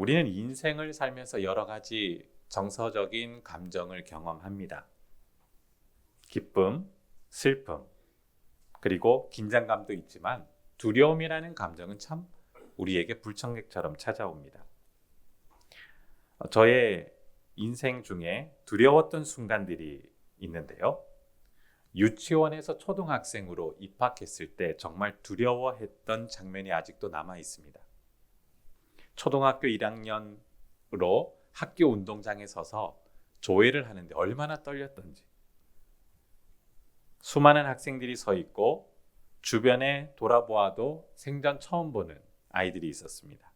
우리는 인생을 살면서 여러 가지 정서적인 감정을 경험합니다. 기쁨, 슬픔, 그리고 긴장감도 있지만 두려움이라는 감정은 참 우리에게 불청객처럼 찾아옵니다. 저의 인생 중에 두려웠던 순간들이 있는데요. 유치원에서 초등학생으로 입학했을 때 정말 두려워했던 장면이 아직도 남아 있습니다. 초등학교 1학년으로 학교 운동장에 서서 조회를 하는데 얼마나 떨렸던지. 수많은 학생들이 서 있고 주변에 돌아보아도 생전 처음 보는 아이들이 있었습니다.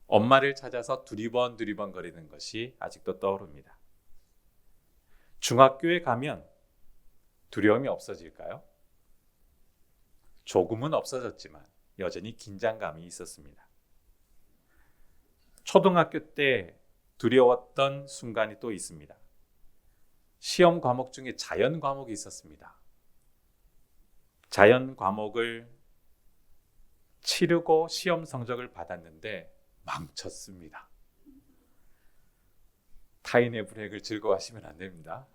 엄마를 찾아서 두리번 거리는 것이 아직도 떠오릅니다. 중학교에 가면 두려움이 없어질까요? 조금은 없어졌지만 여전히 긴장감이 있었습니다. 초등학교 때 두려웠던 순간이 또 있습니다. 시험 과목 중에 자연 과목이 있었습니다. 자연 과목을 치르고 시험 성적을 받았는데 망쳤습니다. 타인의 불행을 즐거워하시면 안 됩니다.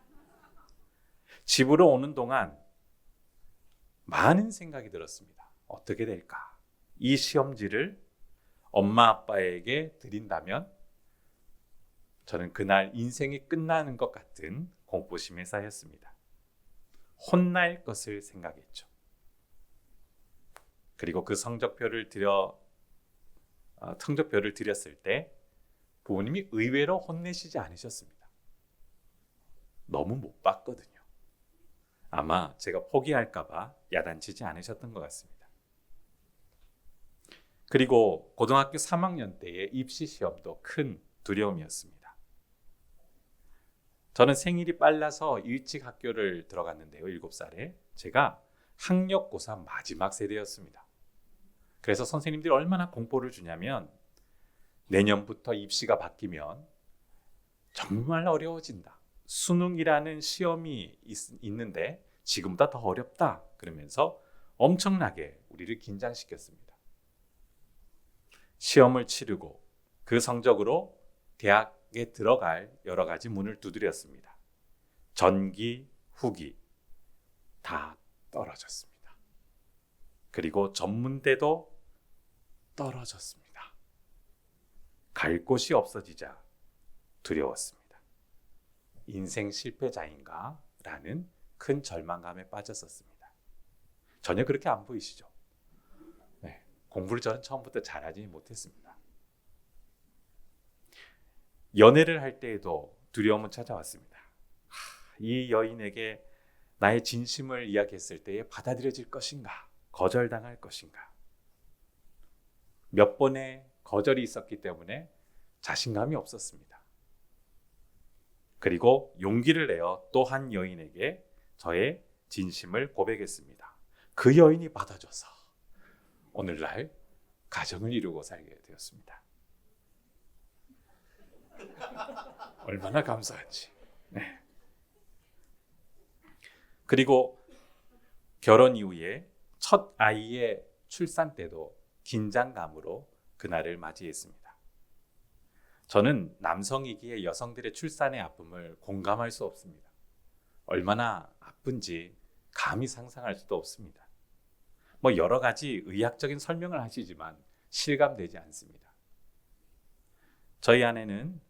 집으로 오는 동안 많은 생각이 들었습니다. 어떻게 될까? 이 시험지를 엄마 아빠에게 드린다면 저는 그날 인생이 끝나는 것 같은 공포심에 쌓였습니다. 혼날 것을 생각했죠. 그리고 그 성적표를 드렸을 때 부모님이 의외로 혼내시지 않으셨습니다. 너무 못 봤거든요. 아마 제가 포기할까 봐 야단치지 않으셨던 것 같습니다. 그리고 고등학교 3학년 때의 입시 시험도 큰 두려움이었습니다. 저는 생일이 빨라서 일찍 학교를 들어갔는데요. 7살에. 제가 학력 고3 마지막 세대였습니다. 그래서 선생님들이 얼마나 공포를 주냐면 내년부터 입시가 바뀌면 정말 어려워진다. 수능이라는 시험이 있는데 지금보다 더 어렵다. 그러면서 엄청나게 우리를 긴장시켰습니다. 시험을 치르고 그 성적으로 대학에 들어갈 여러 가지 문을 두드렸습니다. 전기, 후기 다 떨어졌습니다. 그리고 전문대도 떨어졌습니다. 갈 곳이 없어지자 두려웠습니다. 인생 실패자인가? 라는 큰 절망감에 빠졌었습니다. 전혀 그렇게 안 보이시죠? 네, 공부를 저는 처음부터 잘하지 못했습니다. 연애를 할 때에도 두려움은 찾아왔습니다. 이 여인에게 나의 진심을 이야기했을 때에 받아들여질 것인가? 거절당할 것인가? 몇 번의 거절이 있었기 때문에 자신감이 없었습니다. 그리고 용기를 내어 또 한 여인에게 저의 진심을 고백했습니다. 그 여인이 받아줘서 오늘날 가정을 이루고 살게 되었습니다. 얼마나 감사한지. 네. 그리고 결혼 이후에 첫 아이의 출산 때도 긴장감으로 그날을 맞이했습니다. 저는 남성이기에 여성들의 출산의 아픔을 공감할 수 없습니다. 얼마나 아픈지 감히 상상할 수도 없습니다. 여러 가지 의학적인 설명을 하시지만 실감되지 않습니다. 저희 아내는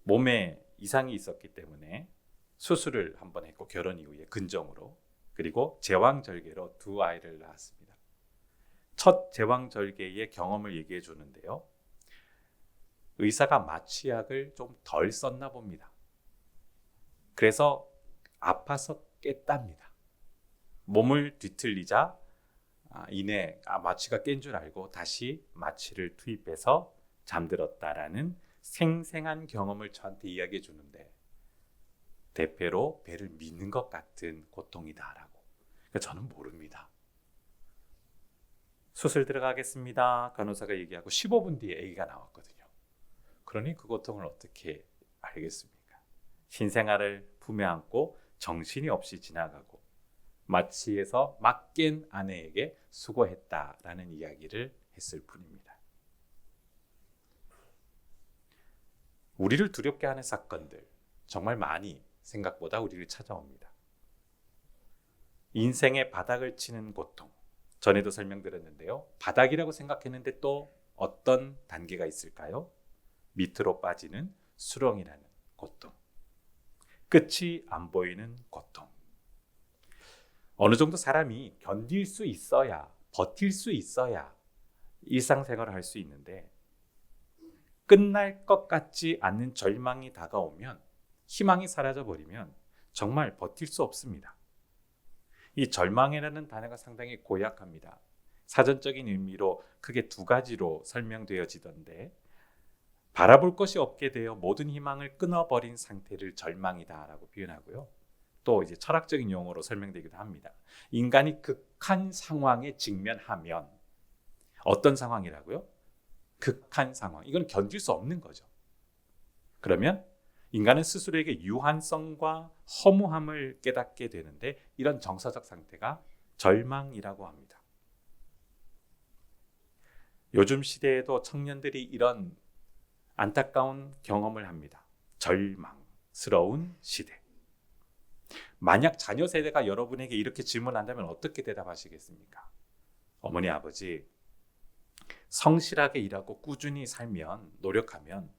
몸에 이상이 있었기 때문에 수술을 한번 했고 결혼 이후에 근정으로 그리고 제왕절개로 2아이를 낳았습니다. 첫 제왕절개의 경험을 얘기해 주는데요. 의사가 마취약을 좀 덜 썼나 봅니다. 그래서 아파서 깼답니다. 몸을 뒤틀리자 이내 마취가 깬 줄 알고 다시 마취를 투입해서 잠들었다라는 생생한 경험을 저한테 이야기해 주는데 대패로 배를 미는 것 같은 고통이다라고. 그러니까 저는 모릅니다. 수술 들어가겠습니다. 간호사가 얘기하고 15분 뒤에 아기가 나왔거든요. 그러니 그 고통을 어떻게 알겠습니까? 신생아를 품에 안고 정신이 없이 지나가고 마취에서 막 깬 아내에게 수고했다라는 이야기를 했을 뿐입니다. 우리를 두렵게 하는 사건들 정말 많이 생각보다 우리를 찾아옵니다. 인생의 바닥을 치는 고통, 전에도 설명드렸는데요. 바닥이라고 생각했는데 또 어떤 단계가 있을까요? 밑으로 빠지는 수렁이라는 고통, 끝이 안 보이는 고통. 어느 정도 사람이 견딜 수 있어야, 버틸 수 있어야 일상생활을 할 수 있는데, 끝날 것 같지 않는 절망이 다가오면, 희망이 사라져버리면 정말 버틸 수 없습니다. 이 절망이라는 단어가 상당히 고약합니다. 사전적인 의미로 크게 두 가지로 설명되어지던데, 바라볼 것이 없게 되어 모든 희망을 끊어버린 상태를 절망이다라고 표현하고요. 또 이제 철학적인 용어로 설명되기도 합니다. 인간이 극한 상황에 직면하면, 어떤 상황이라고요? 극한 상황. 이건 견딜 수 없는 거죠. 그러면 인간은 스스로에게 유한성과 허무함을 깨닫게 되는데, 이런 정서적 상태가 절망이라고 합니다. 요즘 시대에도 청년들이 이런 안타까운 경험을 합니다. 절망스러운 시대. 만약 자녀 세대가 여러분에게 이렇게 질문한다면 어떻게 대답하시겠습니까? 어머니, 아버지, 성실하게 일하고 꾸준히 살면, 노력하면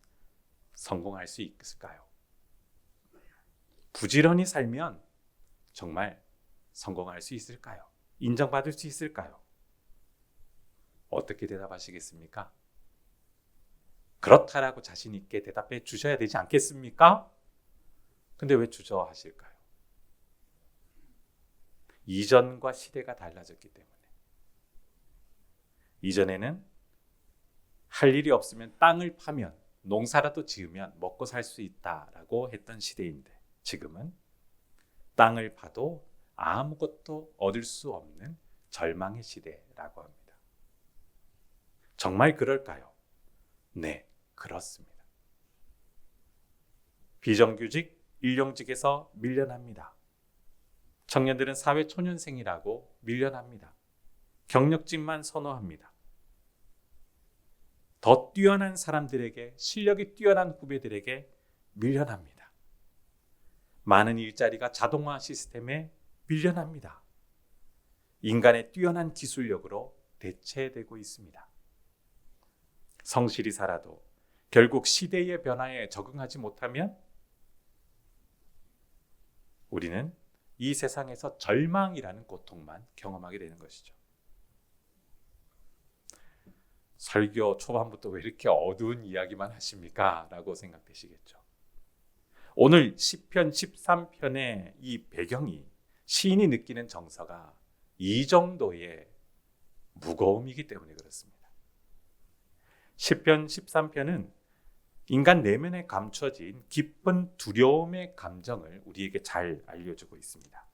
성공할 수 있을까요? 부지런히 살면 정말 성공할 수 있을까요? 인정받을 수 있을까요? 어떻게 대답하시겠습니까? 그렇다라고 자신 있게 대답해 주셔야 되지 않겠습니까? 근데 왜 주저하실까요? 이전과 시대가 달라졌기 때문에. 이전에는 할 일이 없으면 땅을 파면, 농사라도 지으면 먹고 살 수 있다라고 했던 시대인데, 지금은 땅을 파도 아무것도 얻을 수 없는 절망의 시대라고 합니다. 정말 그럴까요? 네, 그렇습니다. 비정규직, 일용직에서 밀려납니다. 청년들은 사회초년생이라고 밀려납니다. 경력직만 선호합니다. 더 뛰어난 사람들에게, 실력이 뛰어난 후배들에게 밀려납니다. 많은 일자리가 자동화 시스템에 밀려납니다. 인간의 뛰어난 기술력으로 대체되고 있습니다. 성실히 살아도 결국 시대의 변화에 적응하지 못하면 우리는 이 세상에서 절망이라는 고통만 경험하게 되는 것이죠. 설교 초반부터 왜 이렇게 어두운 이야기만 하십니까? 라고 생각되시겠죠. 오늘 시편 13편의 이 배경이, 시인이 느끼는 정서가 이 정도의 무거움이기 때문에 그렇습니다. 시편 13편은 인간 내면에 감춰진 깊은 두려움의 감정을 우리에게 잘 알려주고 있습니다.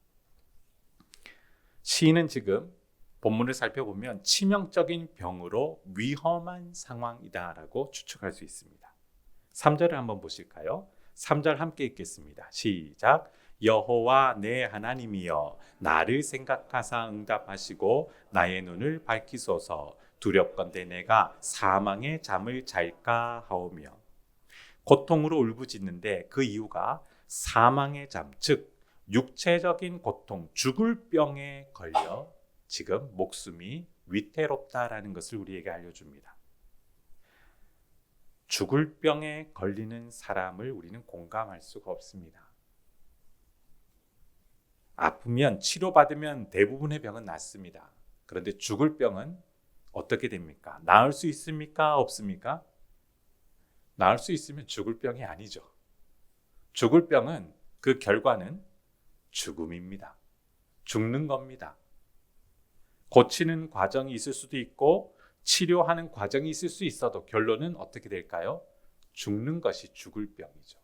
시인은 지금 본문을 살펴보면 치명적인 병으로 위험한 상황이다라고 추측할 수 있습니다. 3절을 한번 보실까요? 3절 함께 읽겠습니다. 시작. 여호와 내 하나님이여, 나를 생각하사 응답하시고 나의 눈을 밝히소서. 두렵건대 내가 사망의 잠을 잘까 하오며. 고통으로 울부짖는데 그 이유가 사망의 잠, 즉 육체적인 고통, 죽을 병에 걸려 지금 목숨이 위태롭다라는 것을 우리에게 알려줍니다. 죽을 병에 걸리는 사람을 우리는 공감할 수가 없습니다. 아프면, 치료받으면 대부분의 병은 낫습니다. 그런데 죽을 병은 어떻게 됩니까? 나을 수 있습니까? 없습니까? 나을 수 있으면 죽을 병이 아니죠. 죽을 병은 그 결과는 죽음입니다. 죽는 겁니다. 고치는 과정이 있을 수도 있고 치료하는 과정이 있을 수 있어도 결론은 어떻게 될까요? 죽는 것이 죽을 병이죠.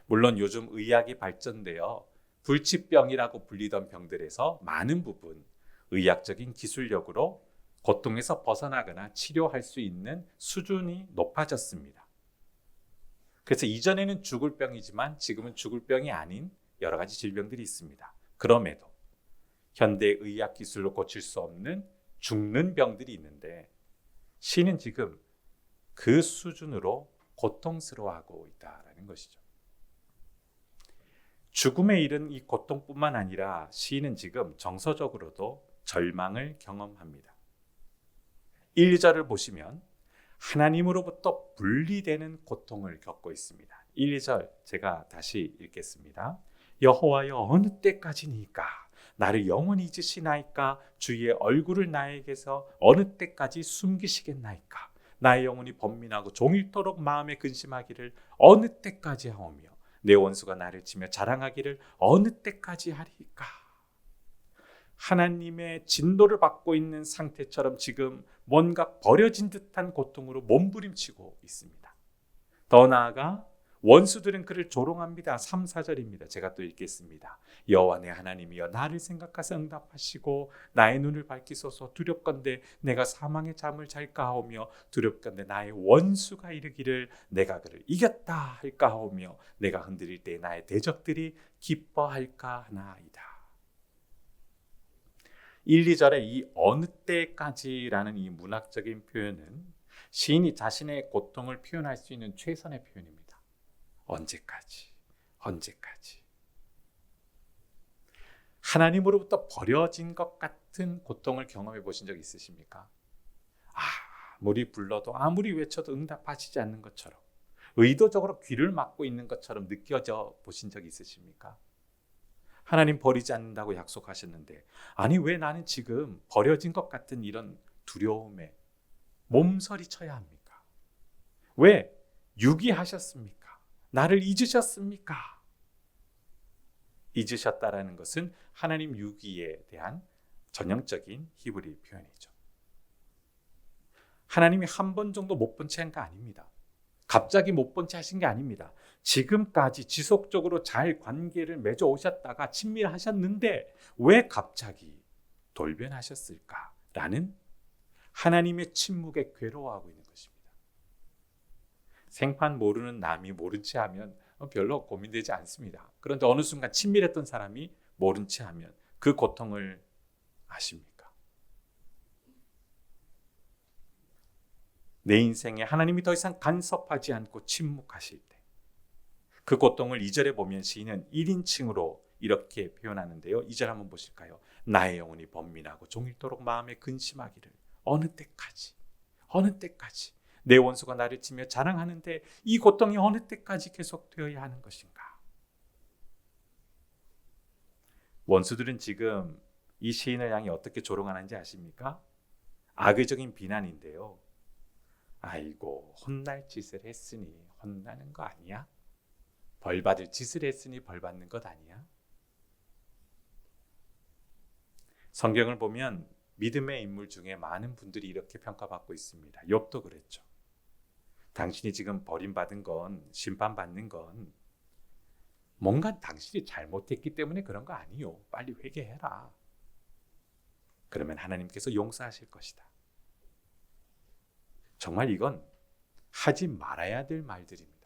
물론 요즘 의학이 발전되어 불치병이라고 불리던 병들에서 많은 부분 의학적인 기술력으로 고통에서 벗어나거나 치료할 수 있는 수준이 높아졌습니다. 그래서 이전에는 죽을 병이지만 지금은 죽을 병이 아닌 여러 가지 질병들이 있습니다. 그럼에도 현대 의학 기술로 고칠 수 없는 죽는 병들이 있는데, 시는 지금 그 수준으로 고통스러워하고 있다라는 것이죠. 죽음에 이른 이 고통뿐만 아니라 시인은 지금 정서적으로도 절망을 경험합니다. 1, 2절을 보시면 하나님으로부터 분리되는 고통을 겪고 있습니다. 1, 2절 제가 다시 읽겠습니다. 여호와여 어느 때까지니까 나를 영원히 잊으시나이까 주의 얼굴을 나에게서 어느 때까지 숨기시겠나이까 나의 영혼이 번민하고 종일토록 마음에 근심하기를 어느 때까지 하오며 내 원수가 나를 치며 자랑하기를 어느 때까지 하리까. 하나님의 진노를 받고 있는 상태처럼 지금 뭔가 버려진 듯한 고통으로 몸부림치고 있습니다. 더 나아가 원수들은 그를 조롱합니다. 3, 4절입니다. 제가 또 읽겠습니다. 여호와 내 하나님이여 나를 생각하사 응답하시고 나의 눈을 밝히소서. 두렵건대 내가 사망의 잠을 잘까 하오며 두렵건대 나의 원수가 이르기를 내가 그를 이겼다 할까 하오며 내가 흔들릴 때 나의 대적들이 기뻐할까 하나이다. 1, 2절의 이 어느 때까지라는 이 문학적인 표현은 시인이 자신의 고통을 표현할 수 있는 최선의 표현입니다. 언제까지? 언제까지? 하나님으로부터 버려진 것 같은 고통을 경험해 보신 적 있으십니까? 아무리 불러도 아무리 외쳐도 응답하시지 않는 것처럼 의도적으로 귀를 막고 있는 것처럼 느껴져 보신 적 있으십니까? 하나님 버리지 않는다고 약속하셨는데 아니 왜 나는 지금 버려진 것 같은 이런 두려움에 몸서리쳐야 합니까? 왜 유기하셨습니까? 나를 잊으셨습니까? 잊으셨다라는 것은 하나님 유기에 대한 전형적인 히브리 표현이죠. 하나님이 한 번 정도 못 본 채 한 거 아닙니다. 갑자기 못 본 채 하신 게 아닙니다. 지금까지 지속적으로 잘 관계를 맺어 오셨다가 친밀하셨는데 왜 갑자기 돌변하셨을까라는 하나님의 침묵에 괴로워하고 있는 것입니다. 생판 모르는 남이 모른 채 하면 별로 고민되지 않습니다. 그런데 어느 순간 친밀했던 사람이 모른 채 하면 그 고통을 아십니까? 내 인생에 하나님이 더 이상 간섭하지 않고 침묵하실 때 그 고통을 2절에 보면 시인은 1인칭으로 이렇게 표현하는데요. 2절 한번 보실까요? 나의 영혼이 번민하고 종일토록 마음에 근심하기를 어느 때까지 어느 때까지 내 원수가 나를 치며 자랑하는데 이 고통이 어느 때까지 계속되어야 하는 것인가? 원수들은 지금 이 시인을 향해 어떻게 조롱하는지 아십니까? 악의적인 비난인데요. 아이고 혼날 짓을 했으니 혼나는 거 아니야? 벌 받을 짓을 했으니 벌 받는 것 아니야? 성경을 보면 믿음의 인물 중에 많은 분들이 이렇게 평가받고 있습니다. 욥도 그랬죠. 당신이 지금 버림받은 건 심판받는 건 뭔가 당신이 잘못했기 때문에 그런 거 아니요. 빨리 회개해라. 그러면 하나님께서 용서하실 것이다. 정말 이건 하지 말아야 될 말들입니다.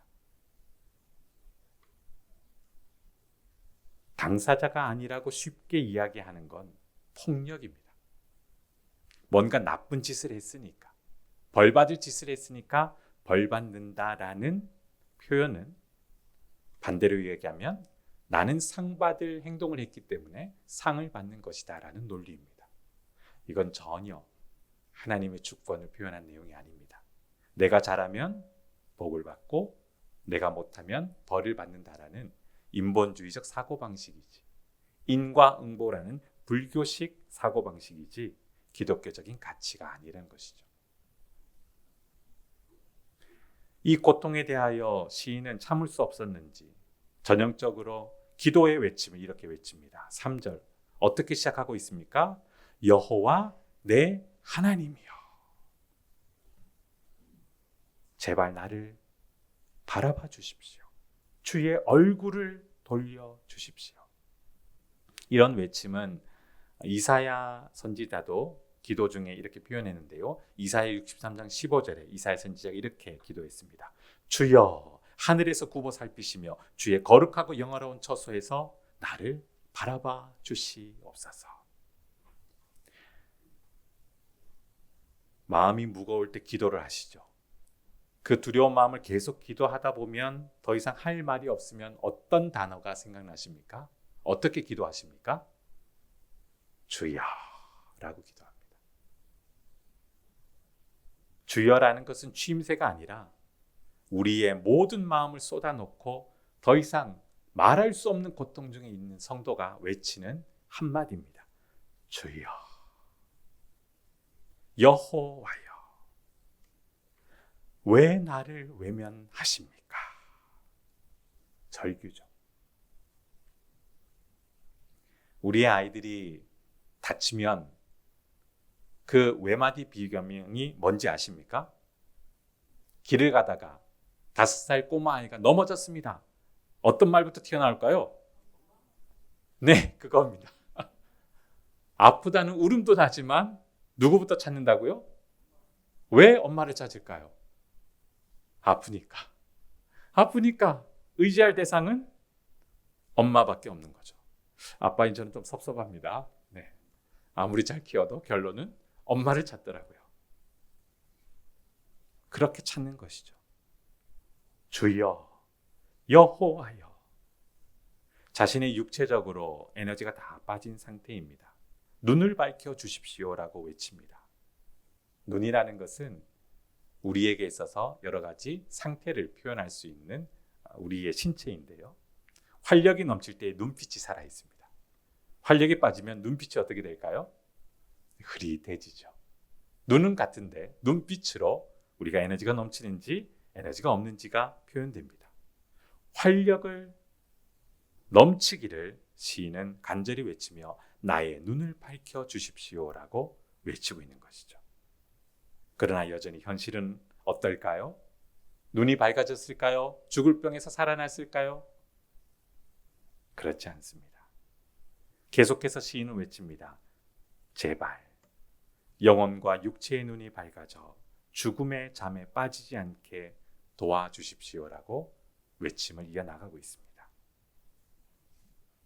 당사자가 아니라고 쉽게 이야기하는 건 폭력입니다. 뭔가 나쁜 짓을 했으니까, 벌 받을 짓을 했으니까 벌 받는다라는 표현은 반대로 얘기하면 나는 상 받을 행동을 했기 때문에 상을 받는 것이다라는 논리입니다. 이건 전혀 하나님의 주권을 표현한 내용이 아닙니다. 내가 잘하면 복을 받고 내가 못하면 벌을 받는다라는 인본주의적 사고방식이지, 인과응보라는 불교식 사고방식이지 기독교적인 가치가 아니라는 것이죠. 이 고통에 대하여 시인은 참을 수 없었는지 전형적으로 기도의 외침을 이렇게 외칩니다. 3절 어떻게 시작하고 있습니까? 여호와 내 하나님이여 제발 나를 바라봐 주십시오. 주의 얼굴을 돌려주십시오. 이런 외침은 이사야 선지자도 기도 중에 이렇게 표현했는데요. 이사야 63장 15절에 이사야 선지자가 이렇게 기도했습니다. 주여 하늘에서 굽어 살피시며 주의 거룩하고 영화로운 처소에서 나를 바라봐 주시옵소서. 마음이 무거울 때 기도를 하시죠. 그 두려운 마음을 계속 기도하다 보면 더 이상 할 말이 없으면 어떤 단어가 생각나십니까? 어떻게 기도하십니까? 주여 라고 기도합니다. 주여라는 것은 취임새가 아니라 우리의 모든 마음을 쏟아놓고 더 이상 말할 수 없는 고통 중에 있는 성도가 외치는 한마디입니다. 주여, 여호와여, 왜 나를 외면하십니까? 절규죠. 우리의 아이들이 다치면 그 외마디 비교명이 뭔지 아십니까? 길을 가다가 5살 꼬마 아이가 넘어졌습니다. 어떤 말부터 튀어나올까요? 네, 그겁니다. 아프다는 울음도 나지만 누구부터 찾는다고요? 왜 엄마를 찾을까요? 아프니까. 아프니까 의지할 대상은 엄마밖에 없는 거죠. 아빠인 저는 좀 섭섭합니다. 네. 아무리 잘 키워도 결론은 엄마를 찾더라고요. 그렇게 찾는 것이죠. 주여, 여호와여. 자신의 육체적으로 에너지가 다 빠진 상태입니다. 눈을 밝혀 주십시오라고 외칩니다. 눈이라는 것은 우리에게 있어서 여러 가지 상태를 표현할 수 있는 우리의 신체인데요. 활력이 넘칠 때 눈빛이 살아 있습니다. 활력이 빠지면 눈빛이 어떻게 될까요? 흐릿해지죠. 눈은 같은데 눈빛으로 우리가 에너지가 넘치는지 에너지가 없는지가 표현됩니다. 활력을 넘치기를 시인은 간절히 외치며 나의 눈을 밝혀 주십시오라고 외치고 있는 것이죠. 그러나 여전히 현실은 어떨까요? 눈이 밝아졌을까요? 죽을 병에서 살아났을까요? 그렇지 않습니다. 계속해서 시인은 외칩니다. 제발 영혼과 육체의 눈이 밝아져 죽음의 잠에 빠지지 않게 도와주십시오라고 외침을 이어나가고 있습니다.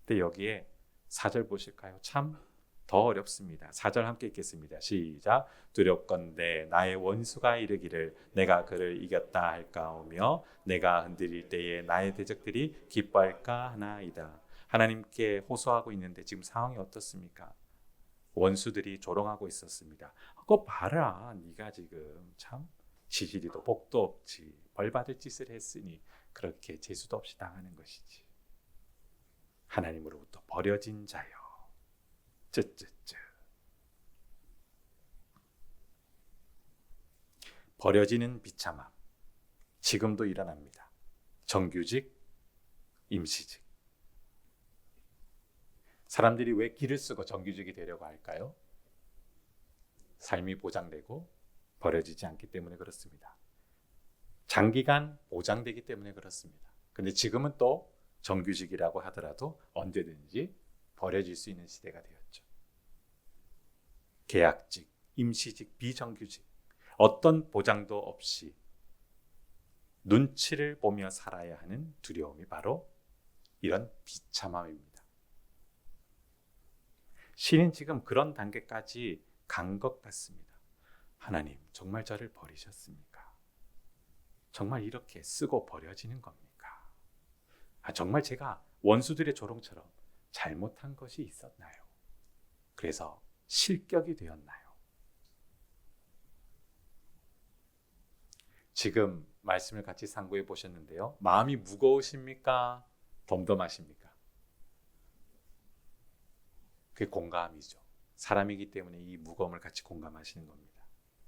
근데 여기에 4절 보실까요? 참 더 어렵습니다. 4절 함께 읽겠습니다. 시작. 두렵건대 나의 원수가 이르기를 내가 그를 이겼다 할까오며 내가 흔들릴 때에 나의 대적들이 기뻐할까 하나이다. 하나님께 호소하고 있는데 지금 상황이 어떻습니까? 원수들이 조롱하고 있었습니다. 그거 봐라. 네가 지금 참 지지리도 복도 없지. 벌받을 짓을 했으니 그렇게 재수도 없이 당하는 것이지. 하나님으로부터 버려진 자여. 쯔쯔쯔. 버려지는 비참함. 지금도 일어납니다. 정규직, 임시직. 사람들이 왜 길을 쓰고 정규직이 되려고 할까요? 삶이 보장되고 버려지지 않기 때문에 그렇습니다. 장기간 보장되기 때문에 그렇습니다. 근데 지금은 또 정규직이라고 하더라도 언제든지 버려질 수 있는 시대가 되었죠. 계약직, 임시직, 비정규직 어떤 보장도 없이 눈치를 보며 살아야 하는 두려움이 바로 이런 비참함입니다. 신은 지금 그런 단계까지 간 것 같습니다. 하나님, 정말 저를 버리셨습니까? 정말 이렇게 쓰고 버려지는 겁니까? 정말 제가 원수들의 조롱처럼 잘못한 것이 있었나요? 그래서 실격이 되었나요? 지금 말씀을 같이 상고해 보셨는데요. 마음이 무거우십니까? 덤덤하십니까? 그게 공감이죠. 사람이기 때문에 이 무거움을 같이 공감하시는 겁니다.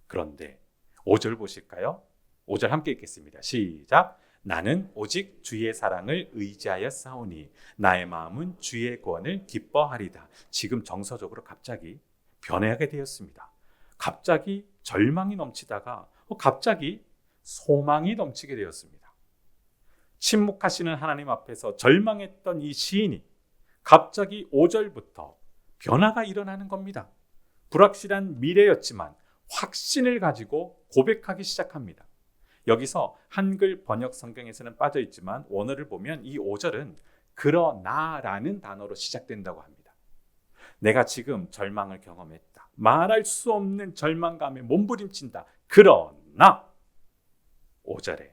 그런데 5절 보실까요? 5절 함께 읽겠습니다. 시작. 나는 오직 주의 사랑을 의지하여 싸우니 나의 마음은 주의 구원을 기뻐하리다. 지금 정서적으로 갑자기 변하게 되었습니다. 갑자기 절망이 넘치다가 갑자기 소망이 넘치게 되었습니다. 침묵하시는 하나님 앞에서 절망했던 이 시인이 갑자기 5절부터 변화가 일어나는 겁니다. 불확실한 미래였지만 확신을 가지고 고백하기 시작합니다. 여기서 한글 번역 성경에서는 빠져 있지만 원어를 보면 이 5절은 그러나라는 단어로 시작된다고 합니다. 내가 지금 절망을 경험했다. 말할 수 없는 절망감에 몸부림친다. 그러나 5절에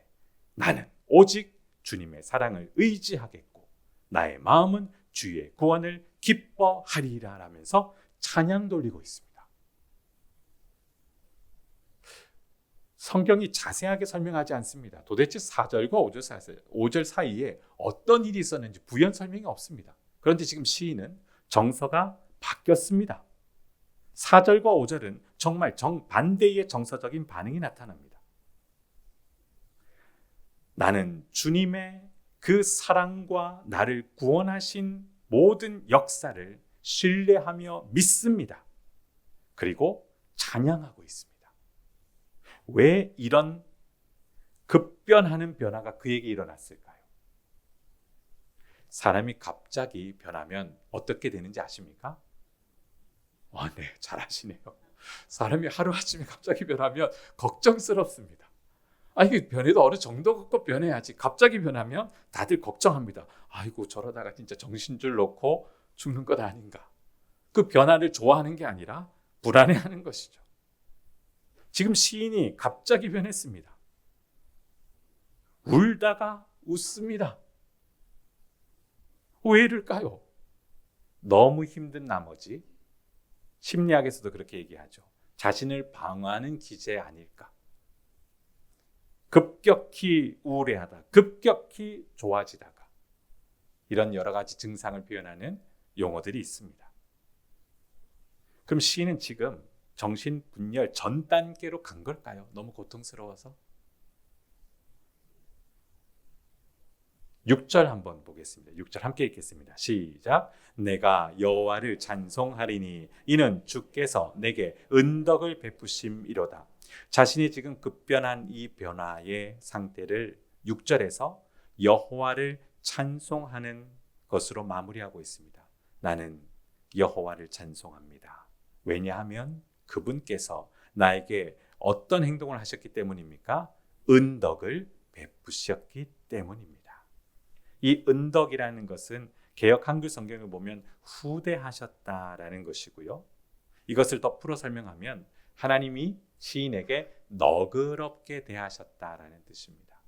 나는 오직 주님의 사랑을 의지하겠고 나의 마음은 주의 구원을 기뻐하리라 라면서 찬양 돌리고 있습니다. 성경이 자세하게 설명하지 않습니다. 도대체 4절과 5절 사이에 어떤 일이 있었는지 부연 설명이 없습니다. 그런데 지금 시인은 정서가 바뀌었습니다. 4절과 5절은 정말 정반대의 정서적인 반응이 나타납니다. 나는 주님의 그 사랑과 나를 구원하신 모든 역사를 신뢰하며 믿습니다. 그리고 찬양하고 있습니다. 왜 이런 급변하는 변화가 그에게 일어났을까요? 사람이 갑자기 변하면 어떻게 되는지 아십니까? 네, 잘 아시네요. 사람이 하루아침에 갑자기 변하면 걱정스럽습니다. 이게 변해도 어느 정도 갖고 변해야지. 갑자기 변하면 다들 걱정합니다. 아이고, 저러다가 진짜 정신줄 놓고 죽는 것 아닌가. 그 변화를 좋아하는 게 아니라 불안해하는 것이죠. 지금 시인이 갑자기 변했습니다. 울다가 웃습니다. 왜 이럴까요? 너무 힘든 나머지 심리학에서도 그렇게 얘기하죠. 자신을 방어하는 기제 아닐까. 급격히 우울해하다, 급격히 좋아지다가 이런 여러 가지 증상을 표현하는 용어들이 있습니다. 그럼 시인은 지금 정신분열 전 단계로 간 걸까요? 너무 고통스러워서? 6절 한번 보겠습니다. 6절 함께 읽겠습니다. 시작. 내가 여호와를 찬송하리니 이는 주께서 내게 은덕을 베푸심이로다. 자신이 지금 급변한 이 변화의 상태를 6절에서 여호와를 찬송하는 것으로 마무리하고 있습니다. 나는 여호와를 찬송합니다. 왜냐하면 그분께서 나에게 어떤 행동을 하셨기 때문입니까? 은덕을 베푸셨기 때문입니다. 이 은덕이라는 것은 개역 한글 성경을 보면 후대하셨다라는 것이고요. 이것을 더 풀어 설명하면 하나님이 시인에게 너그럽게 대하셨다라는 뜻입니다.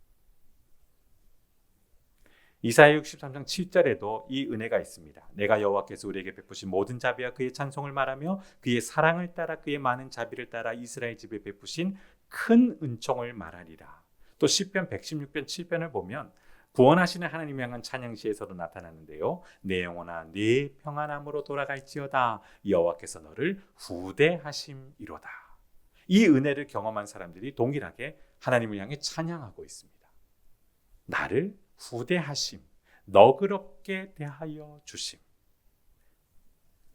이사야 63장 7절에도 이 은혜가 있습니다. 내가 여호와께서 우리에게 베푸신 모든 자비와 그의 찬송을 말하며 그의 사랑을 따라 그의 많은 자비를 따라 이스라엘 집에 베푸신 큰 은총을 말하리라. 또 시편 116편 7편을 보면 구원하시는 하나님 향한 찬양시에서도 나타나는데요. 내 영혼아 네 평안함으로 돌아갈지어다. 여호와께서 너를 후대하심이로다. 이 은혜를 경험한 사람들이 동일하게 하나님을 향해 찬양하고 있습니다. 나를 후대하심, 너그럽게 대하여 주심,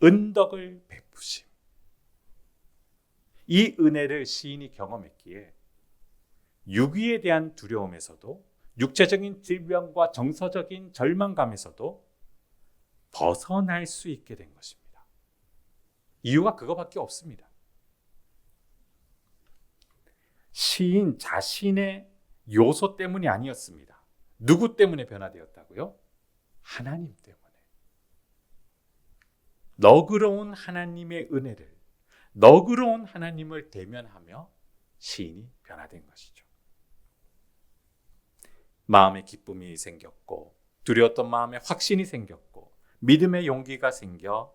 은덕을 베푸심. 이 은혜를 시인이 경험했기에 육위에 대한 두려움에서도 육체적인 질병과 정서적인 절망감에서도 벗어날 수 있게 된 것입니다. 이유가 그거밖에 없습니다. 시인 자신의 요소 때문이 아니었습니다. 누구 때문에 변화되었다고요? 하나님 때문에. 너그러운 하나님의 은혜를, 너그러운 하나님을 대면하며 시인이 변화된 것이죠. 마음의 기쁨이 생겼고 두려웠던 마음에 확신이 생겼고 믿음의 용기가 생겨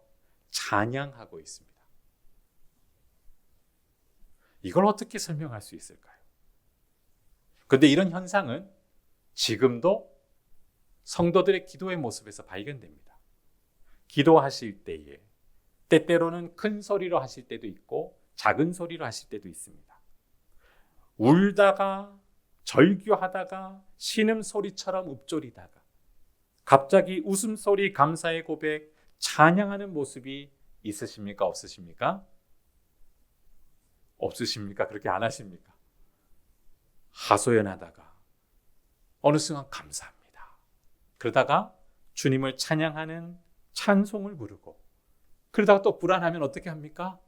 찬양하고 있습니다. 이걸 어떻게 설명할 수 있을까요? 그런데 이런 현상은 지금도 성도들의 기도의 모습에서 발견됩니다. 기도하실 때에 때때로는 큰 소리로 하실 때도 있고 작은 소리로 하실 때도 있습니다. 울다가 절규하다가 신음소리처럼 읊조리다가 갑자기 웃음소리, 감사의 고백, 찬양하는 모습이 있으십니까? 없으십니까? 없으십니까? 그렇게 안 하십니까? 하소연하다가 어느 순간 감사합니다. 그러다가 주님을 찬양하는 찬송을 부르고 그러다가 또 불안하면 어떻게 합니까?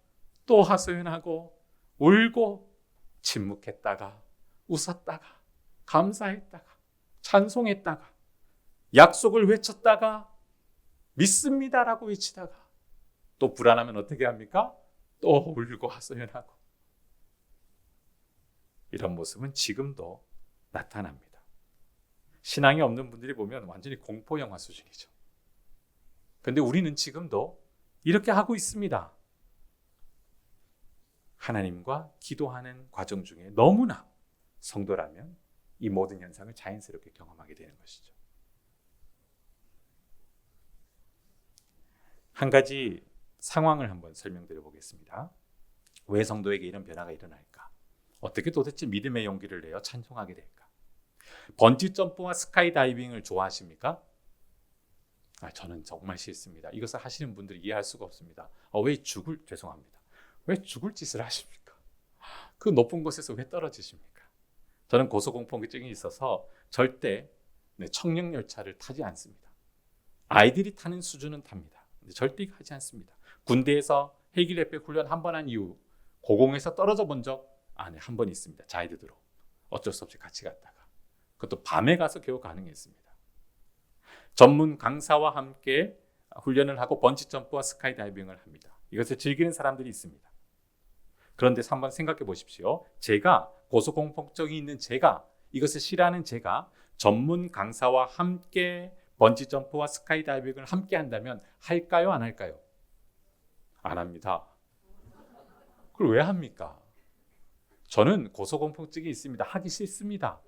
또 하소연하고 울고 침묵했다가 웃었다가 감사했다가 찬송했다가 약속을 외쳤다가 믿습니다라고 외치다가 또 불안하면 어떻게 합니까? 또 울고 하소연하고. 이런 모습은 지금도 나타납니다. 신앙이 없는 분들이 보면 완전히 공포 영화 수준이죠. 그런데 우리는 지금도 이렇게 하고 있습니다. 하나님과 기도하는 과정 중에 너무나 성도라면 이 모든 현상을 자연스럽게 경험하게 되는 것이죠. 한 가지 상황을 한번 설명드려 보겠습니다. 왜 성도에게 이런 변화가 일어날까? 어떻게 도대체 믿음의 용기를 내어 찬송하게 될까? 번지 점프와 스카이 다이빙을 좋아하십니까? 저는 정말 싫습니다. 이것을 하시는 분들이 이해할 수가 없습니다. 죄송합니다. 왜 죽을 짓을 하십니까? 그 높은 곳에서 왜 떨어지십니까? 저는 고소공포증이 있어서 절대 청력열차를 타지 않습니다. 아이들이 타는 수준은 탑니다. 근데 절대 하지 않습니다. 군대에서 헬기 레벨 훈련 한 번 한 이후 고공에서 떨어져 본 적 한 번 있습니다. 자이드드로 어쩔 수 없이 같이 갔다가 그것도 밤에 가서 겨우 가능했습니다. 전문 강사와 함께 훈련을 하고 번지 점프와 스카이 다이빙을 합니다. 이것을 즐기는 사람들이 있습니다. 그런데 한번 생각해 보십시오. 제가 고소공포증이 있는 제가 이것을 싫어하는 제가 전문 강사와 함께 번지 점프와 스카이 다이빙을 함께 한다면 할까요? 안 할까요? 안 합니다. 그걸 왜 합니까? 저는 고소공포증이 있습니다. 하기 싫습니다.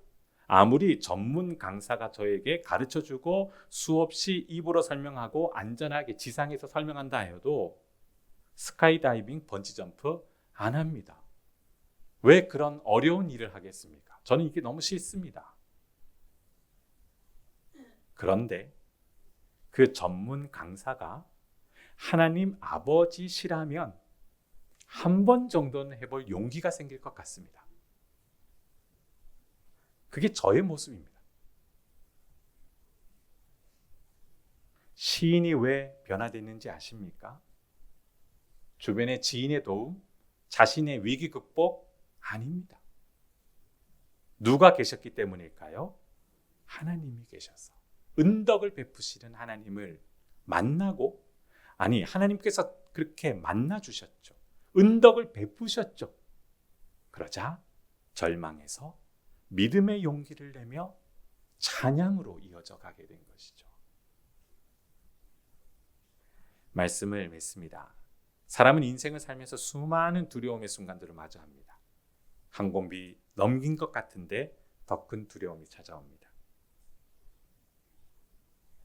아무리 전문 강사가 저에게 가르쳐주고 수없이 입으로 설명하고 안전하게 지상에서 설명한다 해도 스카이다이빙, 번지점프 안 합니다. 왜 그런 어려운 일을 하겠습니까? 저는 이게 너무 싫습니다. 그런데 그 전문 강사가 하나님 아버지시라면 한 번 정도는 해볼 용기가 생길 것 같습니다. 그게 저의 모습입니다. 시인이 왜 변화됐는지 아십니까? 주변의 지인의 도움, 자신의 위기 극복 아닙니다. 누가 계셨기 때문일까요? 하나님이 계셔서 은덕을 베푸시는 하나님을 만나고 하나님께서 그렇게 만나 주셨죠. 은덕을 베푸셨죠. 그러자 절망해서 믿음의 용기를 내며 찬양으로 이어져 가게 된 것이죠. 말씀을 맺습니다. 사람은 인생을 살면서 수많은 두려움의 순간들을 마주합니다. 항공비 넘긴 것 같은데 더 큰 두려움이 찾아옵니다.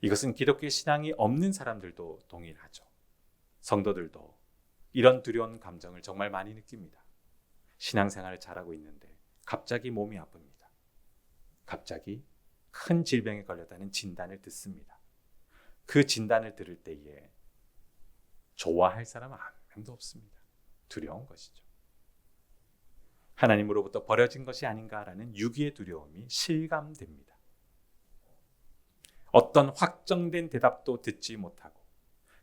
이것은 기독교 신앙이 없는 사람들도 동일하죠. 성도들도 이런 두려운 감정을 정말 많이 느낍니다. 신앙생활을 잘하고 있는데 갑자기 몸이 아픕니다. 갑자기 큰 질병에 걸렸다는 진단을 듣습니다. 그 진단을 들을 때에 좋아할 사람은 한 명도 없습니다. 두려운 것이죠. 하나님으로부터 버려진 것이 아닌가라는 유기의 두려움이 실감됩니다. 어떤 확정된 대답도 듣지 못하고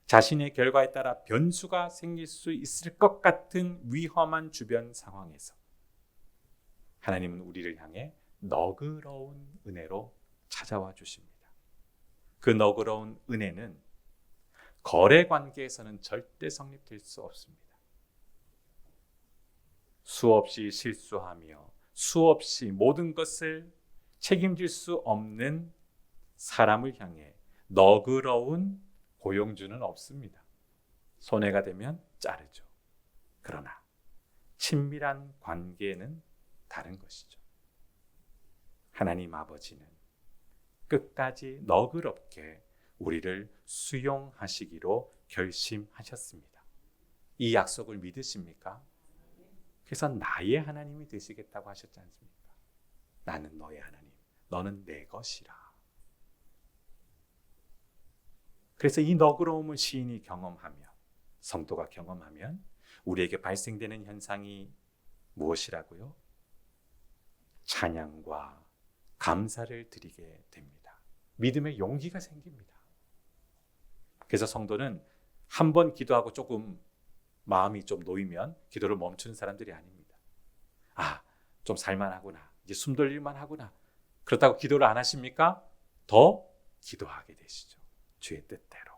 자신의 결과에 따라 변수가 생길 수 있을 것 같은 위험한 주변 상황에서 하나님은 우리를 향해 너그러운 은혜로 찾아와 주십니다. 그 너그러운 은혜는 거래 관계에서는 절대 성립될 수 없습니다. 수없이 실수하며 수없이 모든 것을 책임질 수 없는 사람을 향해 너그러운 고용주는 없습니다. 손해가 되면 자르죠. 그러나 친밀한 관계는 다른 것이죠. 하나님 아버지는 끝까지 너그럽게 우리를 수용하시기로 결심하셨습니다. 이 약속을 믿으십니까? 그래서 나의 하나님이 되시겠다고 하셨지 않습니까? 나는 너의 하나님, 너는 내 것이라. 그래서 이 너그러움을 시인이 경험하며 성도가 경험하면 우리에게 발생되는 현상이 무엇이라고요? 찬양과 감사를 드리게 됩니다. 믿음의 용기가 생깁니다. 그래서 성도는 한 번 기도하고 조금 마음이 좀 놓이면 기도를 멈추는 사람들이 아닙니다. 좀 살만하구나. 이제 숨 돌릴만 하구나. 그렇다고 기도를 안 하십니까? 더 기도하게 되시죠. 주의 뜻대로,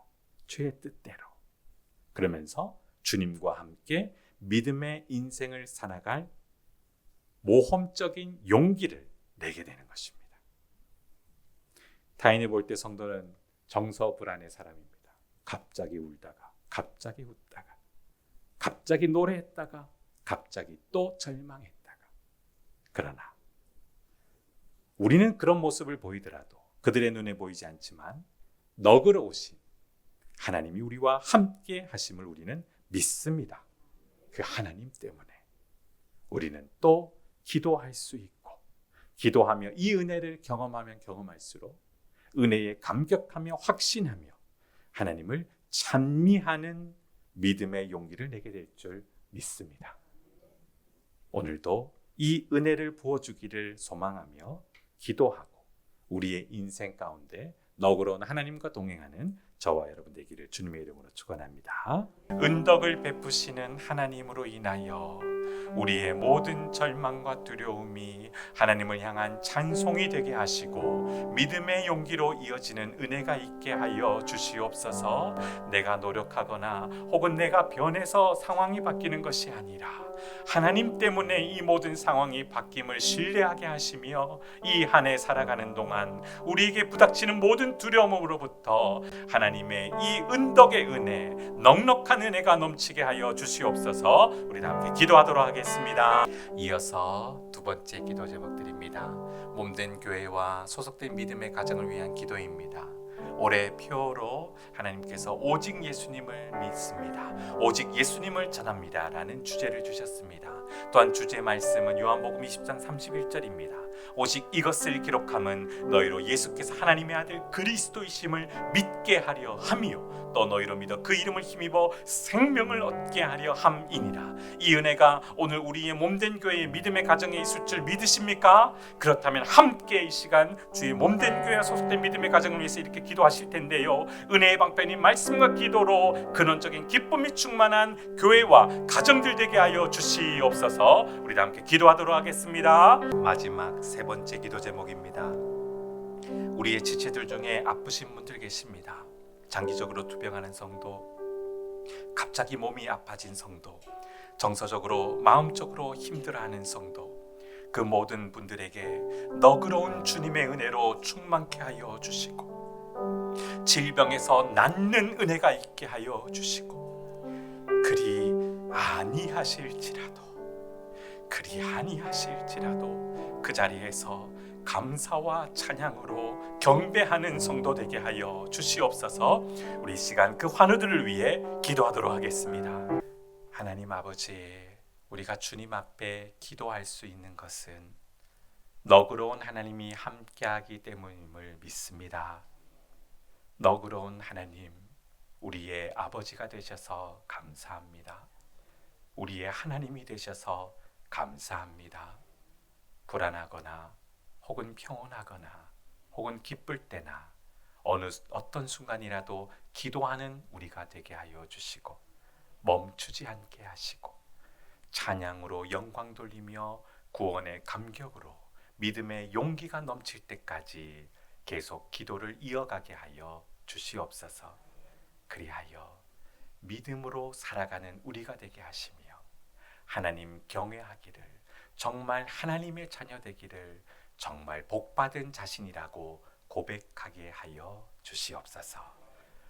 주의 뜻대로. 그러면서 주님과 함께 믿음의 인생을 살아갈 모험적인 용기를 내게 되는 것입니다. 타인이 볼 때 성도는 정서불안의 사람입니다. 갑자기 울다가, 갑자기 웃다가, 갑자기 노래했다가, 갑자기 또 절망했다가. 그러나 우리는 그런 모습을 보이더라도 그들의 눈에 보이지 않지만 너그러우신 하나님이 우리와 함께 하심을 우리는 믿습니다. 그 하나님 때문에 우리는 또 기도할 수 있고, 기도하며 이 은혜를 경험하면 경험할수록 은혜에 감격하며 확신하며 하나님을 찬미하는 믿음의 용기를 내게 될 줄 믿습니다. 오늘도 이 은혜를 부어주기를 소망하며 기도하고 우리의 인생 가운데 너그러운 하나님과 동행하는 저와 여러분 되기를 주님의 이름으로 축원합니다. 은덕을 베푸시는 하나님으로 인하여 우리의 모든 절망과 두려움이 하나님을 향한 찬송이 되게 하시고 믿음의 용기로 이어지는 은혜가 있게 하여 주시옵소서. 내가 노력하거나 혹은 내가 변해서 상황이 바뀌는 것이 아니라 하나님 때문에 이 모든 상황이 바뀜을 신뢰하게 하시며 이 한 해 살아가는 동안 우리에게 부닥치는 모든 두려움으로부터 하나님의 이 은덕의 은혜, 넉넉한 은혜가 넘치게 하여 주시옵소서. 우리 다 함께 기도하도록 하겠습니다. 이어서 두 번째 기도 제목 드립니다. 몸된 교회와 소속된 믿음의 가정을 위한 기도입니다. 올해 표어로 하나님께서 오직 예수님을 믿습니다, 오직 예수님을 전합니다 라는 주제를 주셨습니다. 또한 주제 말씀은 요한복음 20장 31절입니다. 오직 이것을 기록함은 너희로 예수께서 하나님의 아들 그리스도이심을 믿게 하려 함이요 또 너희로 믿어 그 이름을 힘입어 생명을 얻게 하려 함이니라. 이 은혜가 오늘 우리의 몸된 교회의 믿음의 가정에 있을 줄 믿으십니까? 그렇다면 함께 이 시간 주의 몸된 교회와 소속된 믿음의 가정을 위해서 이렇게 기도하실 텐데요, 은혜의 방편인 말씀과 기도로 근원적인 기쁨이 충만한 교회와 가정들 되게 하여 주시옵소서. 우리 다 함께 기도하도록 하겠습니다. 마지막 세 번째 기도 제목입니다. 우리의 지체들 중에 아프신 분들 계십니다. 장기적으로 투병하는 성도, 갑자기 몸이 아파진 성도, 정서적으로 마음적으로 힘들어하는 성도, 그 모든 분들에게 너그러운 주님의 은혜로 충만케 하여 주시고 질병에서 낫는 은혜가 있게 하여 주시고 그리 아니하실지라도 그 자리에서 감사와 찬양으로 경배하는 성도 되게 하여 주시옵소서. 우리 시간 그 환우들을 위해 기도하도록 하겠습니다. 하나님 아버지, 우리가 주님 앞에 기도할 수 있는 것은 너그러운 하나님이 함께하기 때문임을 믿습니다. 너그러운 하나님, 우리의 아버지가 되셔서 감사합니다. 우리의 하나님이 되셔서 감사합니다. 불안하거나 혹은 평온하거나 혹은 기쁠 때나 어떤 순간이라도 기도하는 우리가 되게 하여 주시고 멈추지 않게 하시고 찬양으로 영광 돌리며 구원의 감격으로 믿음의 용기가 넘칠 때까지 계속 기도를 이어가게 하여 주시옵소서. 그리하여 믿음으로 살아가는 우리가 되게 하시며 하나님 경외하기를, 정말 하나님의 자녀 되기를 정말 복받은 자신이라고 고백하게 하여 주시옵소서.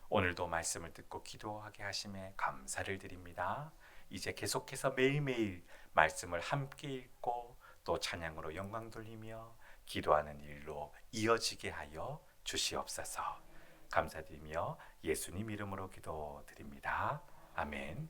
오늘도 말씀을 듣고 기도하게 하심에 감사를 드립니다. 이제 계속해서 매일매일 말씀을 함께 읽고 또 찬양으로 영광 돌리며 기도하는 일로 이어지게 하여 주시옵소서. 감사드리며 예수님 이름으로 기도드립니다. 아멘.